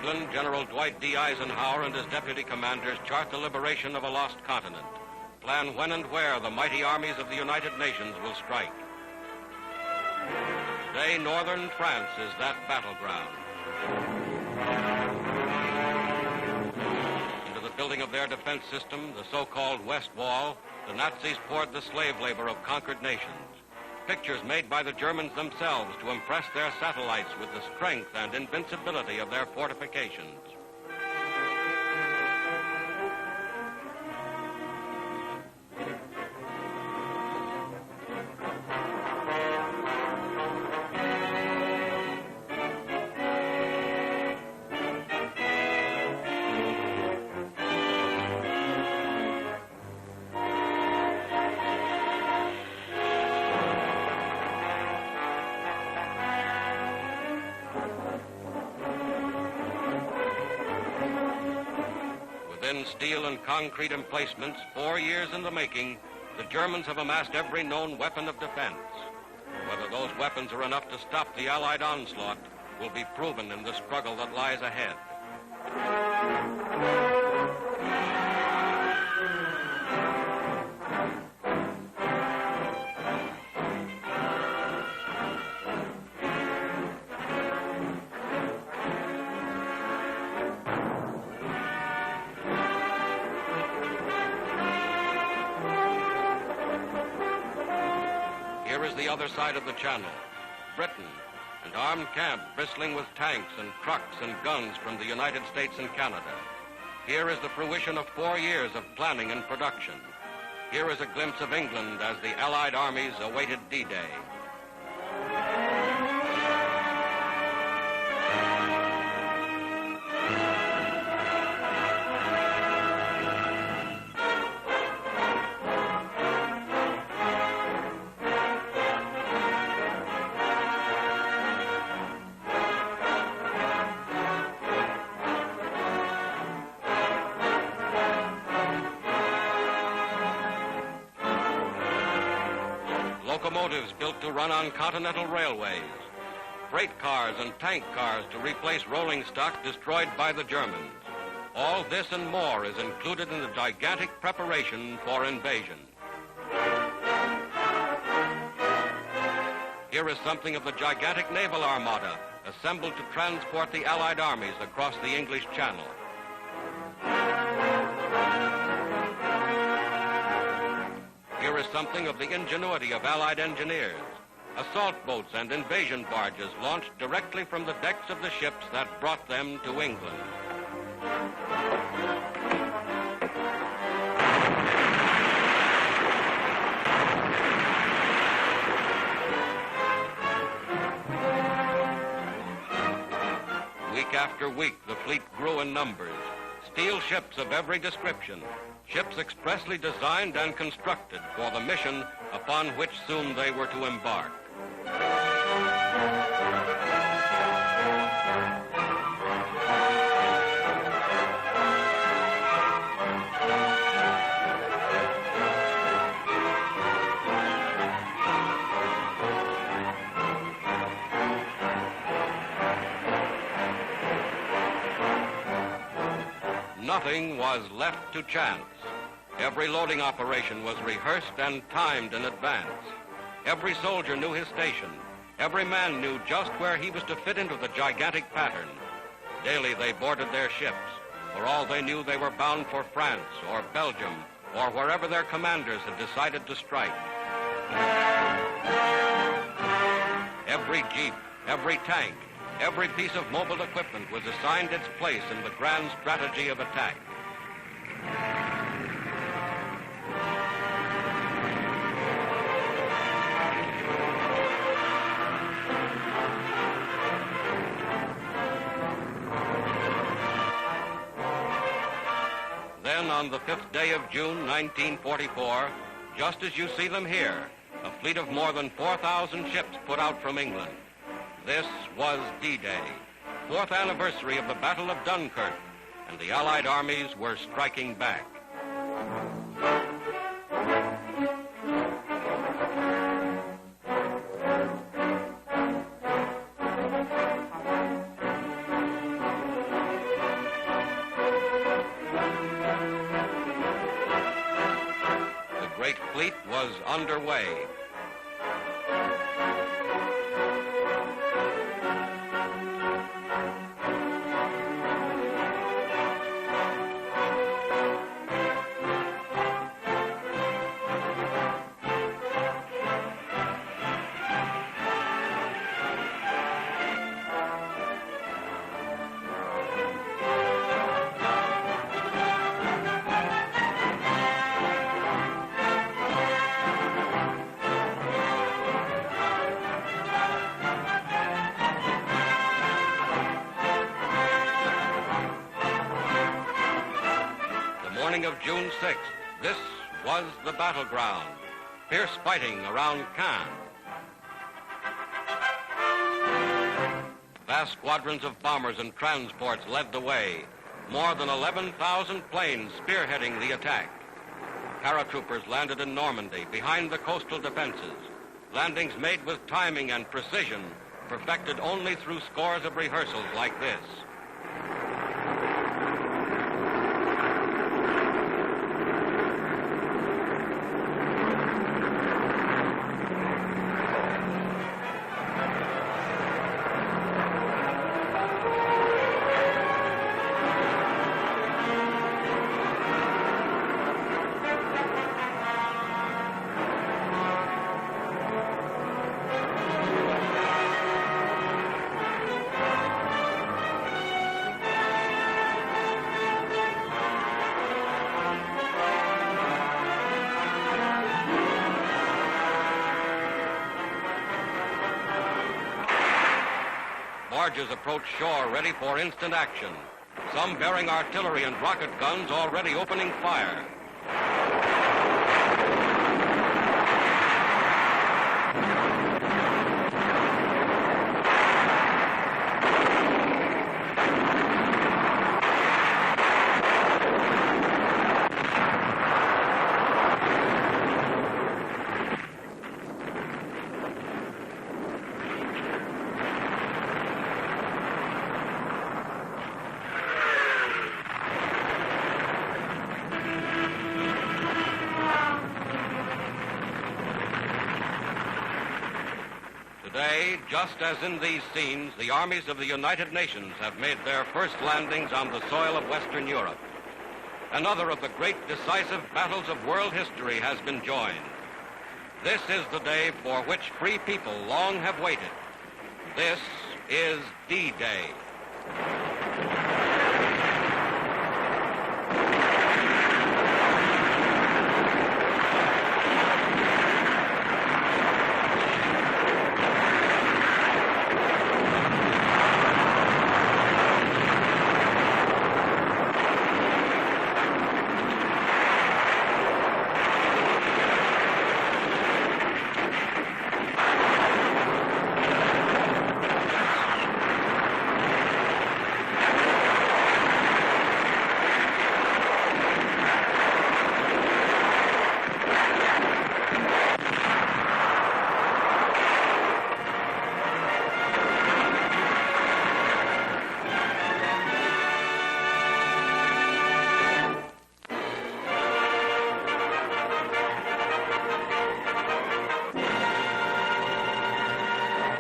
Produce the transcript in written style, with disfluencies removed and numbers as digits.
England, General Dwight D. Eisenhower and his deputy commanders chart the liberation of a lost continent, plan when and where the mighty armies of the United Nations will strike. Today, northern France is that battleground. Into the building of their defense system, the so-called West Wall, the Nazis poured the slave labor of conquered nations. Pictures made by the Germans themselves to impress their satellites with the strength and invincibility of their fortifications. Within steel and concrete emplacements, 4 years in the making, the Germans have amassed every known weapon of defense. Whether those weapons are enough to stop the Allied onslaught will be proven in the struggle that lies ahead. Here is the other side of the channel, Britain, an armed camp bristling with tanks and trucks and guns from the United States and Canada. Here is the fruition of 4 years of planning and production. Here is a glimpse of England as the Allied armies awaited D-Day. Locomotives built to run on continental railways, freight cars and tank cars to replace rolling stock destroyed by the Germans. All this and more is included in the gigantic preparation for invasion. Here is something of the gigantic naval armada assembled to transport the Allied armies across the English Channel. Here is something of the ingenuity of Allied engineers. Assault boats and invasion barges launched directly from the decks of the ships that brought them to England. Week after week, the fleet grew in numbers. Steel ships of every description, ships expressly designed and constructed for the mission upon which soon they were to embark. Nothing was left to chance. Every loading operation was rehearsed and timed in advance. Every soldier knew his station. Every man knew just where he was to fit into the gigantic pattern. Daily they boarded their ships. For all they knew, they were bound for France or Belgium or wherever their commanders had decided to strike. Every jeep, every tank, every piece of mobile equipment was assigned its place in the grand strategy of attack. Then on the 5th day of June, 1944, just as you see them here, a fleet of more than 4,000 ships put out from England. This was D-Day, 4th anniversary of the Battle of Dunkirk, and the Allied armies were striking back. underway. Of June 6th, this was the battleground. Fierce fighting around Caen. Vast squadrons of bombers and transports led the way. More than 11,000 planes spearheading the attack. Paratroopers landed in Normandy behind the coastal defenses. Landings made with timing and precision, perfected only through scores of rehearsals like this. Barges approach shore ready for instant action. Some bearing artillery and rocket guns already opening fire. Today, just as in these scenes, the armies of the United Nations have made their first landings on the soil of Western Europe. Another of the great decisive battles of world history has been joined. This is the day for which free people long have waited. This is D-Day.